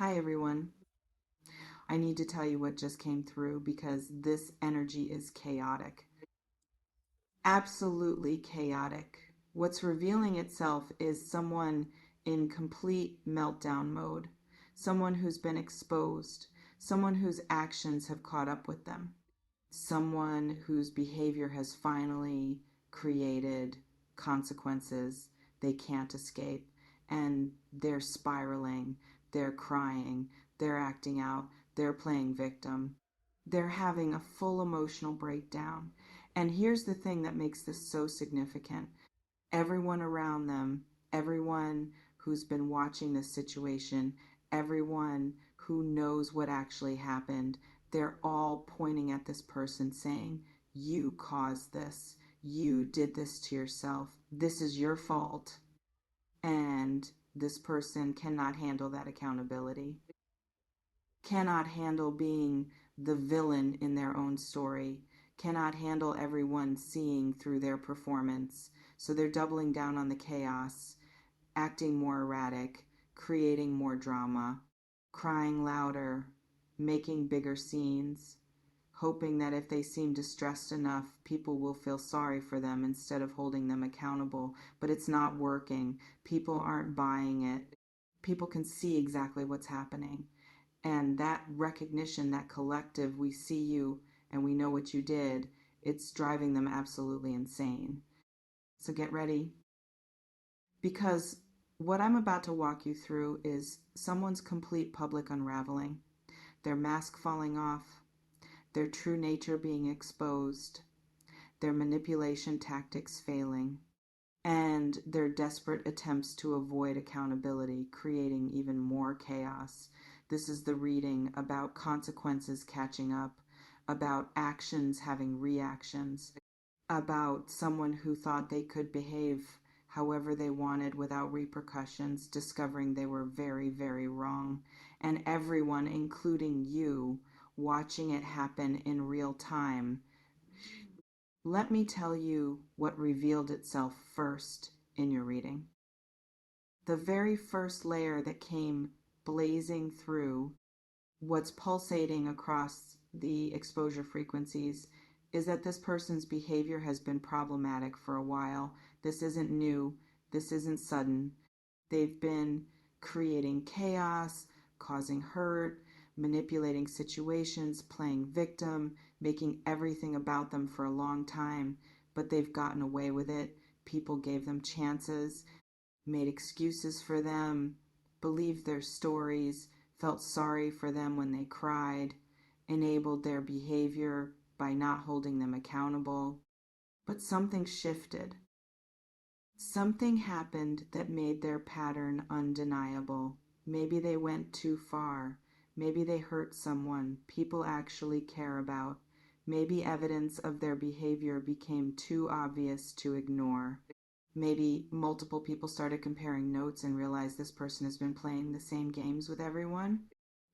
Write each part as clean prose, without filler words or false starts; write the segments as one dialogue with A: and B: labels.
A: Hi everyone. I need to tell you what just came through because this energy is chaotic. Absolutely chaotic. What's revealing itself is someone in complete meltdown mode, someone who's been exposed, someone whose actions have caught up with them, someone whose behavior has finally created consequences they can't escape, and they're spiraling, they're crying, they're acting out, they're playing victim, they're having a full emotional breakdown. And here's the thing that makes this so significant: everyone around them, everyone who's been watching this situation, everyone who knows what actually happened, they're all pointing at this person saying, "You caused this. You did this to yourself. This is your fault." And this person cannot handle that accountability, cannot handle being the villain in their own story, cannot handle everyone seeing through their performance. So they're doubling down on the chaos, acting more erratic, creating more drama, crying louder, making bigger scenes, hoping that if they seem distressed enough, people will feel sorry for them instead of holding them accountable. But it's not working. People aren't buying it. People can see exactly what's happening. And that recognition, that collective, we see you and we know what you did, it's driving them absolutely insane. So get ready, because what I'm about to walk you through is someone's complete public unraveling, their mask falling off, their true nature being exposed, their manipulation tactics failing, and their desperate attempts to avoid accountability, creating even more chaos. This is the reading about consequences catching up, about actions having reactions, about someone who thought they could behave however they wanted without repercussions, discovering they were very, very wrong, and everyone, including you, watching it happen in real time. Let me tell you what revealed itself first in your reading. The very first layer that came blazing through, what's pulsating across the exposure frequencies, is that this person's behavior has been problematic for a while. This isn't new. This isn't sudden. They've been creating chaos, causing hurt, manipulating situations, playing victim, making everything about them for a long time, but they've gotten away with it. People gave them chances, made excuses for them, believed their stories, felt sorry for them when they cried, enabled their behavior by not holding them accountable. But something shifted. Something happened that made their pattern undeniable. Maybe they went too far. Maybe they hurt someone people actually care about. Maybe evidence of their behavior became too obvious to ignore. Maybe multiple people started comparing notes and realized this person has been playing the same games with everyone.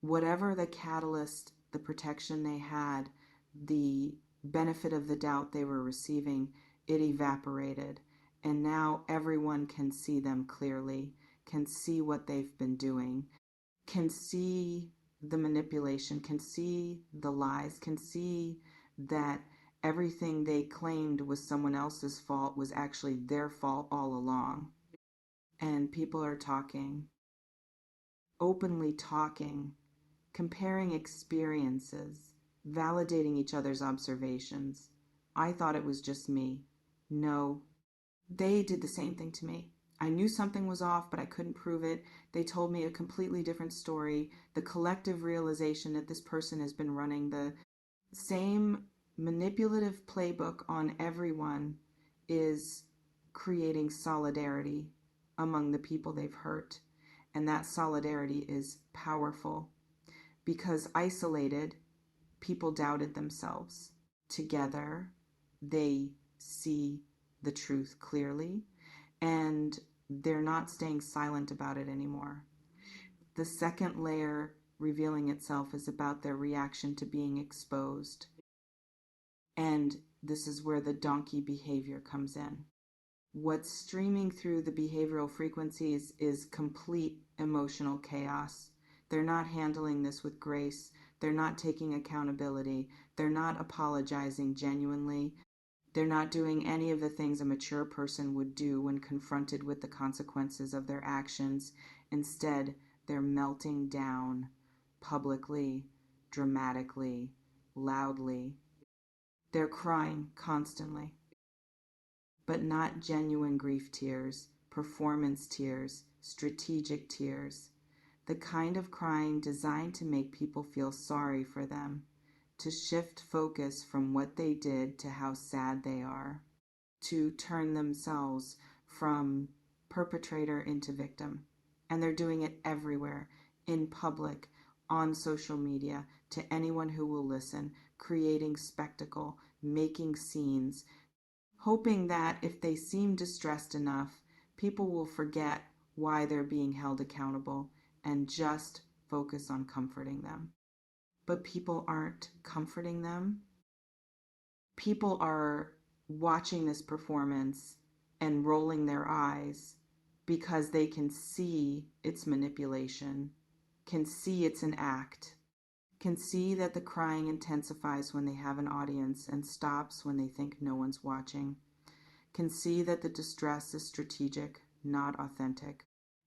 A: Whatever the catalyst, the protection they had, the benefit of the doubt they were receiving, it evaporated. And now everyone can see them clearly, can see what they've been doing, can see the manipulation, can see the lies, can see that everything they claimed was someone else's fault was actually their fault all along. And people are talking, openly talking, comparing experiences, validating each other's observations. I thought it was just me. No, they did the same thing to me. I knew something was off, but I couldn't prove it. They told me a completely different story. The collective realization that this person has been running the same manipulative playbook on everyone is creating solidarity among the people they've hurt. And that solidarity is powerful because isolated, people doubted themselves. Together, they see the truth clearly, and they're not staying silent about it anymore. The second layer revealing itself is about their reaction to being exposed. And this is where the donkey behavior comes in. What's streaming through the behavioral frequencies is complete emotional chaos, They're not handling this with grace. They're not taking accountability. They're not apologizing genuinely. They're not doing any of the things a mature person would do when confronted with the consequences of their actions. Instead, they're melting down publicly, dramatically, loudly. They're crying constantly, but not genuine grief tears, performance tears, strategic tears. The kind of crying designed to make people feel sorry for them, to shift focus from what they did to how sad they are, to turn themselves from perpetrator into victim. And they're doing it everywhere, in public, on social media, to anyone who will listen, creating spectacle, making scenes, hoping that if they seem distressed enough, people will forget why they're being held accountable and just focus on comforting them. But people aren't comforting them. People are watching this performance and rolling their eyes because they can see it's manipulation, can see it's an act, can see that the crying intensifies when they have an audience and stops when they think no one's watching, can see that the distress is strategic, not authentic.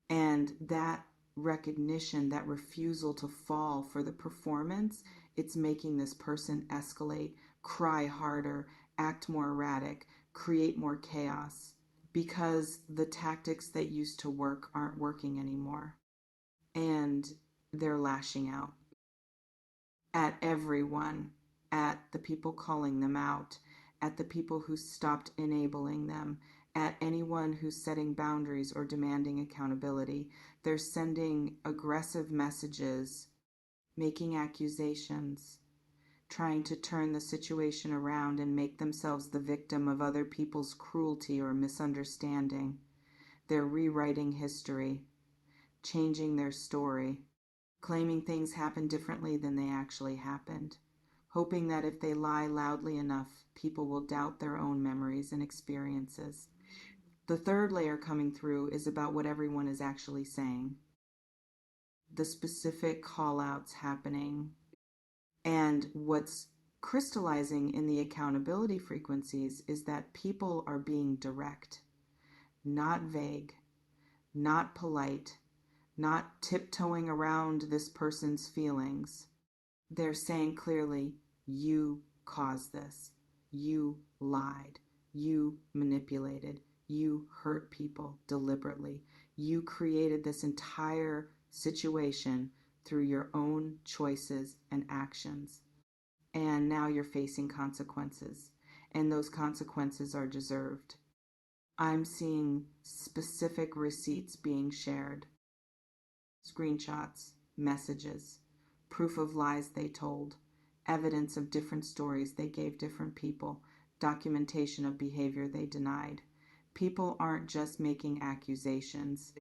A: And that recognition, that refusal to fall for the performance, it's making this person escalate, cry harder, act more erratic, create more chaos, because the tactics that used to work aren't working anymore. And they're lashing out at everyone, at the people calling them out, at the people who stopped enabling them, at anyone who's setting boundaries or demanding accountability. They're sending aggressive messages, making accusations, trying to turn the situation around and make themselves the victim of other people's cruelty or misunderstanding. They're rewriting history, changing their story, claiming things happened differently than they actually happened, hoping that if they lie loudly enough, people will doubt their own memories and experiences. The third layer coming through is about what everyone is actually saying, the specific call-outs happening, and what's crystallizing in the accountability frequencies is that people are being direct, not vague, not polite, not tiptoeing around this person's feelings. They're saying clearly, you caused this. You lied. You manipulated. You hurt people deliberately. You created this entire situation through your own choices and actions. And now you're facing consequences. And those consequences are deserved. I'm seeing specific receipts being shared. Screenshots, messages, proof of lies they told, evidence of different stories they gave different people, documentation of behavior they denied. People aren't just making accusations,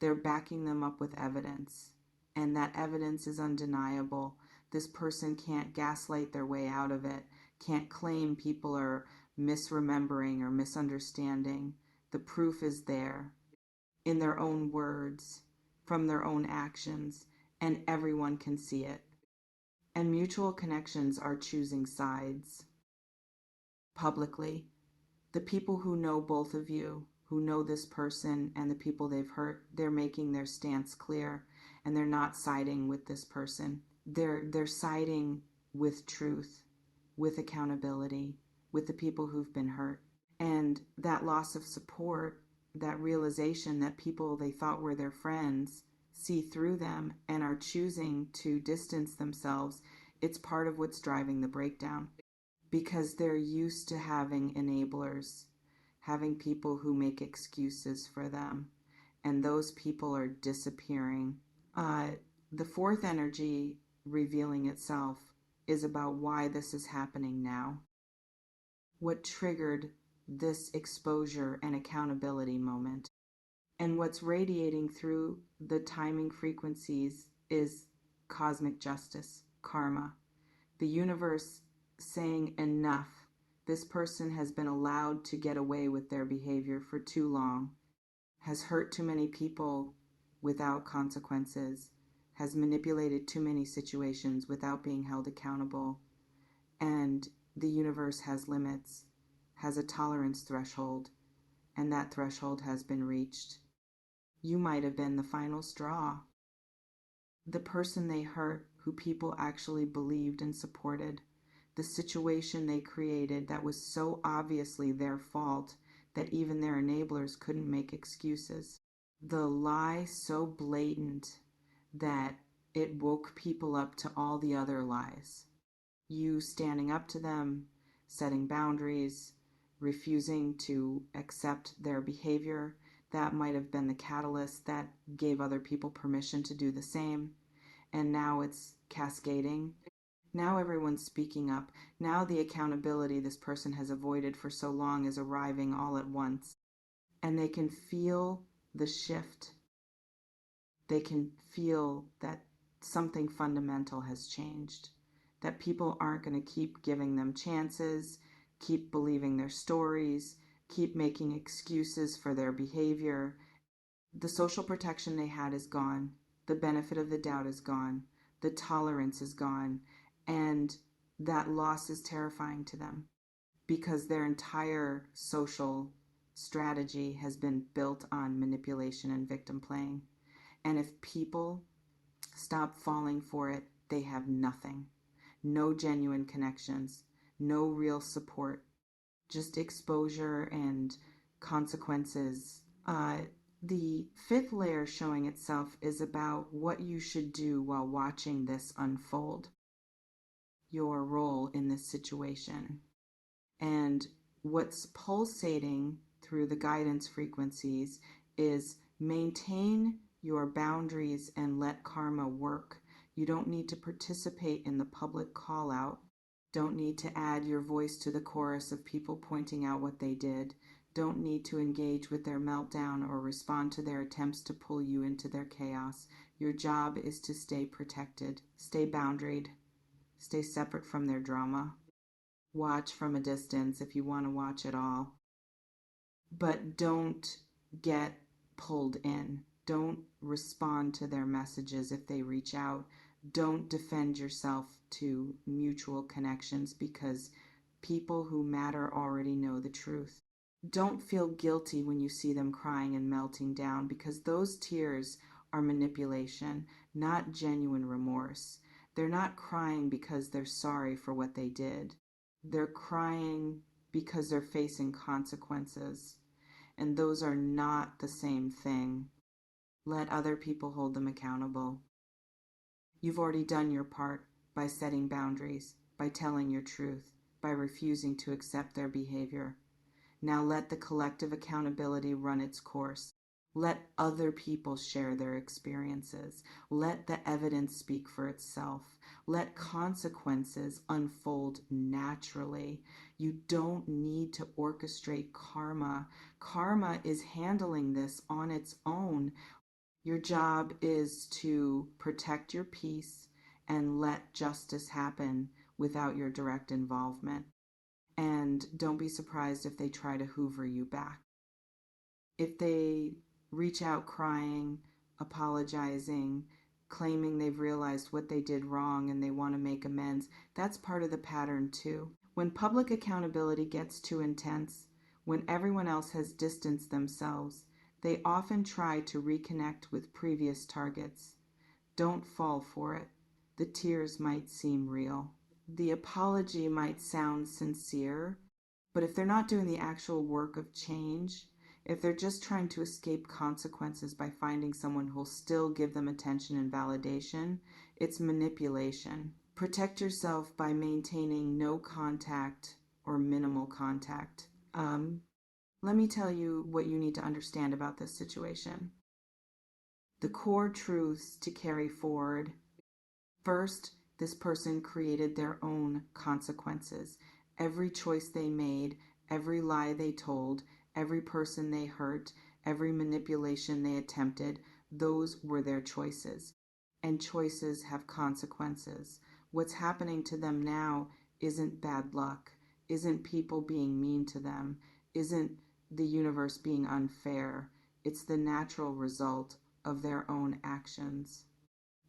A: they're backing them up with evidence. And that evidence is undeniable. This person can't gaslight their way out of it, can't claim people are misremembering or misunderstanding. The proof is there, in their own words, from their own actions, and everyone can see it. And mutual connections are choosing sides publicly. The people who know both of you, who know this person and the people they've hurt, they're making their stance clear, and they're not siding with this person. They're siding with truth, with accountability, with the people who've been hurt. And that loss of support, that realization that people they thought were their friends see through them and are choosing to distance themselves, it's part of what's driving the breakdown. Because they're used to having enablers, having people who make excuses for them, and those people are disappearing. The fourth energy revealing itself is about why this is happening now. What triggered this exposure and accountability moment. And what's radiating through the timing frequencies is cosmic justice, karma. The universe saying enough. This person has been allowed to get away with their behavior for too long, has hurt too many people without consequences, has manipulated too many situations without being held accountable. And the universe has limits, has a tolerance threshold, and that threshold has been reached. You might have been the final straw. The person they hurt who people actually believed and supported. The situation they created that was so obviously their fault that even their enablers couldn't make excuses. The lie so blatant that it woke people up to all the other lies. You standing up to them, setting boundaries, refusing to accept their behavior, that might have been the catalyst that gave other people permission to do the same. And now it's cascading. Now everyone's speaking up. Now the accountability this person has avoided for so long is arriving all at once. And they can feel the shift. They can feel that something fundamental has changed. That people aren't going to keep giving them chances, keep believing their stories, keep making excuses for their behavior. The social protection they had is gone. The benefit of the doubt is gone. The tolerance is gone. And that loss is terrifying to them because their entire social strategy has been built on manipulation and victim playing. And if people stop falling for it, they have nothing. No genuine connections, no real support, just exposure and consequences. The fifth layer showing itself is about what you should do while watching this unfold, your role in this situation. And what's pulsating through the guidance frequencies is maintain your boundaries and let karma work. You don't need to participate in the public call out. Don't need to add your voice to the chorus of people pointing out what they did. Don't need to engage with their meltdown or respond to their attempts to pull you into their chaos. Your job is to stay protected, stay boundaried, stay separate from their drama. Watch from a distance if you want to watch at all. But don't get pulled in. Don't respond to their messages if they reach out. Don't defend yourself to mutual connections because people who matter already know the truth. Don't feel guilty when you see them crying and melting down because those tears are manipulation, not genuine remorse. They're not crying because they're sorry for what they did. They're crying because they're facing consequences, and those are not the same thing. Let other people hold them accountable. You've already done your part by setting boundaries, by telling your truth, by refusing to accept their behavior. Now let the collective accountability run its course. Let other people share their experiences. Let the evidence speak for itself. Let consequences unfold naturally. You don't need to orchestrate karma. Karma is handling this on its own. Your job is to protect your peace and let justice happen without your direct involvement. And don't be surprised if they try to hoover you back. If they reach out crying, apologizing, claiming they've realized what they did wrong and they want to make amends, that's part of the pattern too. When public accountability gets too intense, when everyone else has distanced themselves, they often try to reconnect with previous targets. Don't fall for it. The tears might seem real. The apology might sound sincere, but if they're not doing the actual work of change, if they're just trying to escape consequences by finding someone who'll still give them attention and validation, it's manipulation. Protect yourself by maintaining no contact or minimal contact. Let me tell you what you need to understand about this situation. The core truths to carry forward. First, this person created their own consequences. Every choice they made, every lie they told, every person they hurt, every manipulation they attempted, those were their choices. And choices have consequences. What's happening to them now isn't bad luck, isn't people being mean to them, isn't the universe being unfair. It's the natural result of their own actions.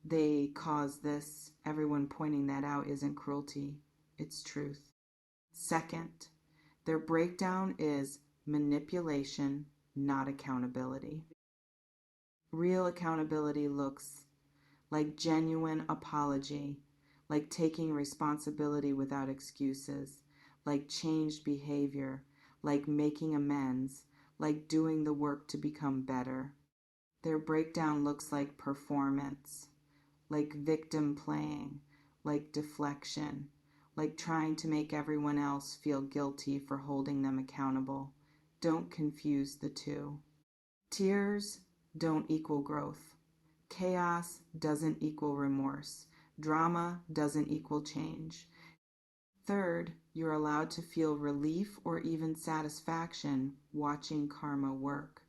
A: they cause this. Everyone pointing that out isn't cruelty, it's truth. Second, their breakdown is manipulation, not accountability. Real accountability looks like genuine apology, like taking responsibility without excuses, like changed behavior, like making amends, like doing the work to become better. Their breakdown looks like performance, like victim playing, like deflection, like trying to make everyone else feel guilty for holding them accountable. Don't confuse the two. Tears don't equal growth. Chaos doesn't equal remorse. Drama doesn't equal change. Third, you're allowed to feel relief or even satisfaction watching karma work.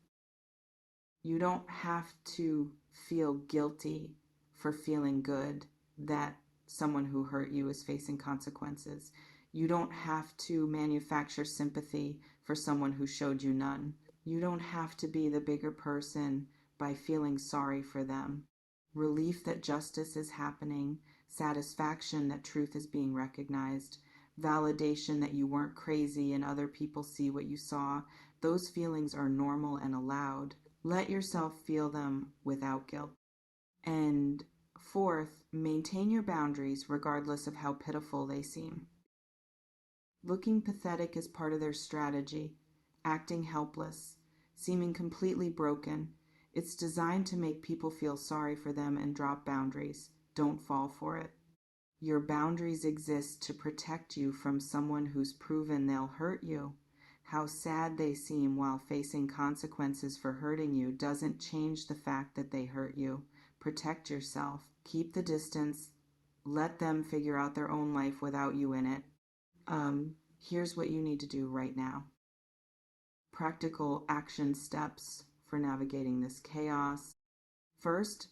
A: You don't have to feel guilty for feeling good that someone who hurt you is facing consequences. You don't have to manufacture sympathy for someone who showed you none. You don't have to be the bigger person by feeling sorry for them. Relief that justice is happening, satisfaction that truth is being recognized, validation that you weren't crazy and other people see what you saw, those feelings are normal and allowed. Let yourself feel them without guilt. And fourth, maintain your boundaries regardless of how pitiful they seem. Looking pathetic is part of their strategy, acting helpless, seeming completely broken. It's designed to make people feel sorry for them and drop boundaries. Don't fall for it. Your boundaries exist to protect you from someone who's proven they'll hurt you. How sad they seem while facing consequences for hurting you doesn't change the fact that they hurt you. Protect yourself. Keep the distance. Let them figure out their own life without you in it. Here's what you need to do right now. Practical action steps for navigating this chaos. First,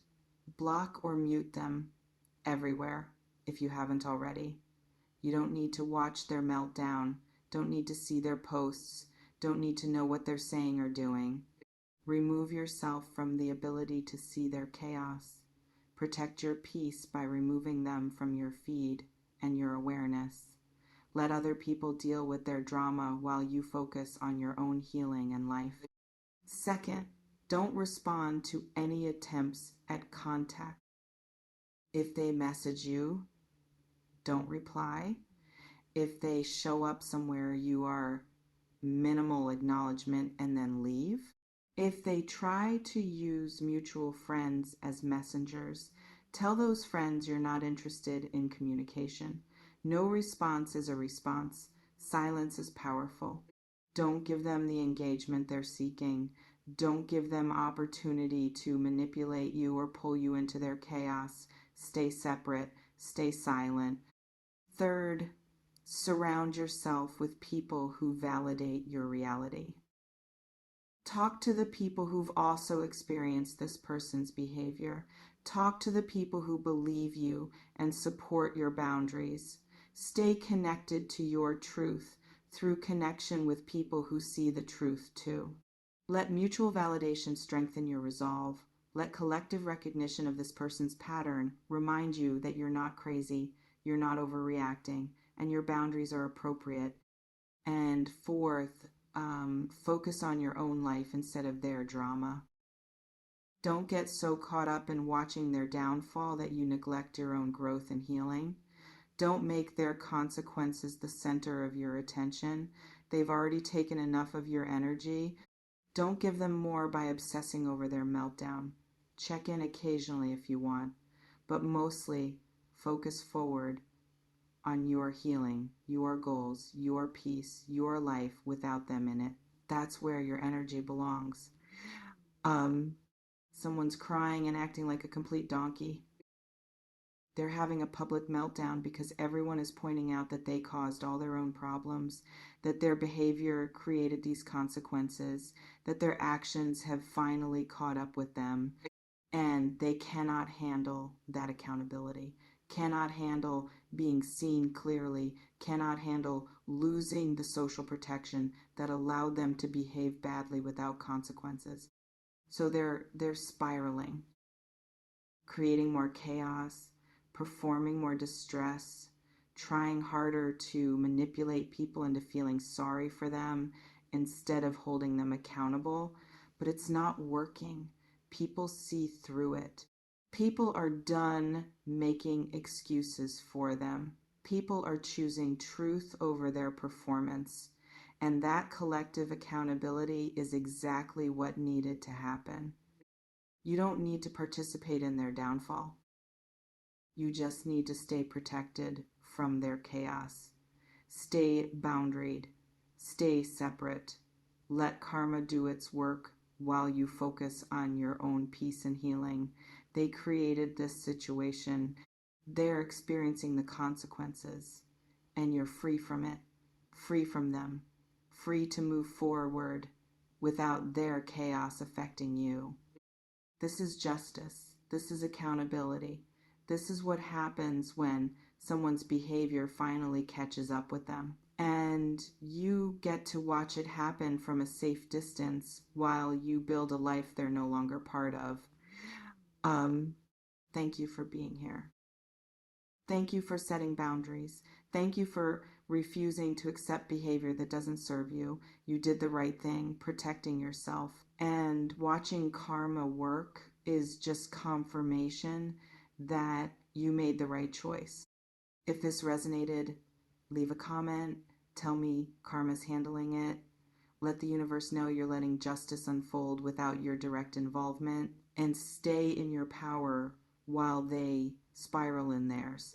A: block or mute them everywhere if you haven't already. You don't need to watch their meltdown, don't need to see their posts, don't need to know what they're saying or doing. Remove yourself from the ability to see their chaos. Protect your peace by removing them from your feed and your awareness. Let other people deal with their drama while you focus on your own healing and life. Second, don't respond to any attempts at contact. If they message you, don't reply. If they show up somewhere, you are minimal acknowledgement and then leave. If they try to use mutual friends as messengers, tell those friends you're not interested in communication. No response is a response. Silence is powerful. Don't give them the engagement they're seeking. Don't give them opportunity to manipulate you or pull you into their chaos. Stay separate. Stay silent. Third, surround yourself with people who validate your reality. Talk to the people who've also experienced this person's behavior. Talk to the people who believe you and support your boundaries. Stay connected to your truth through connection with people who see the truth too. Let mutual validation strengthen your resolve. Let collective recognition of this person's pattern remind you that you're not crazy, you're not overreacting, and your boundaries are appropriate. And fourth, focus on your own life instead of their drama. Don't get so caught up in watching their downfall that you neglect your own growth and healing. Don't make their consequences the center of your attention. They've already taken enough of your energy. Don't give them more by obsessing over their meltdown. Check in occasionally if you want, but mostly focus forward on your healing, your goals, your peace, your life without them in it. That's where your energy belongs. Someone's crying and acting like a complete donkey. They're having a public meltdown because everyone is pointing out that they caused all their own problems, that their behavior created these consequences, that their actions have finally caught up with them, and they cannot handle that accountability, cannot handle being seen clearly, cannot handle losing the social protection that allowed them to behave badly without consequences. So they're spiraling. creating more chaos, performing more distress, trying harder to manipulate people into feeling sorry for them instead of holding them accountable. But it's not working. People see through it. People are done making excuses for them. People are choosing truth over their performance. And that collective accountability is exactly what needed to happen. You don't need to participate in their downfall. You just need to stay protected from their chaos. Stay boundaried. Stay separate. Let karma do its work while you focus on your own peace and healing. They created this situation. They're experiencing the consequences, and you're free from it, free from them, free to move forward without their chaos affecting you. This is justice. This is accountability. This is what happens when someone's behavior finally catches up with them. And you get to watch it happen from a safe distance while you build a life they're no longer part of. Thank you for being here. Thank you for setting boundaries. Thank you for refusing to accept behavior that doesn't serve you. You did the right thing, protecting yourself. And watching karma work is just confirmation that you made the right choice. If this resonated, leave a comment. Tell me karma's handling it. Let the universe know you're letting justice unfold without your direct involvement. And stay in your power while they spiral in theirs.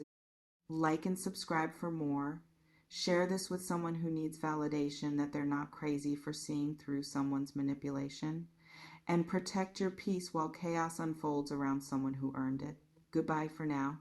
A: Like and subscribe for more. Share this with someone who needs validation that they're not crazy for seeing through someone's manipulation. And protect your peace while chaos unfolds around someone who earned it. Goodbye for now.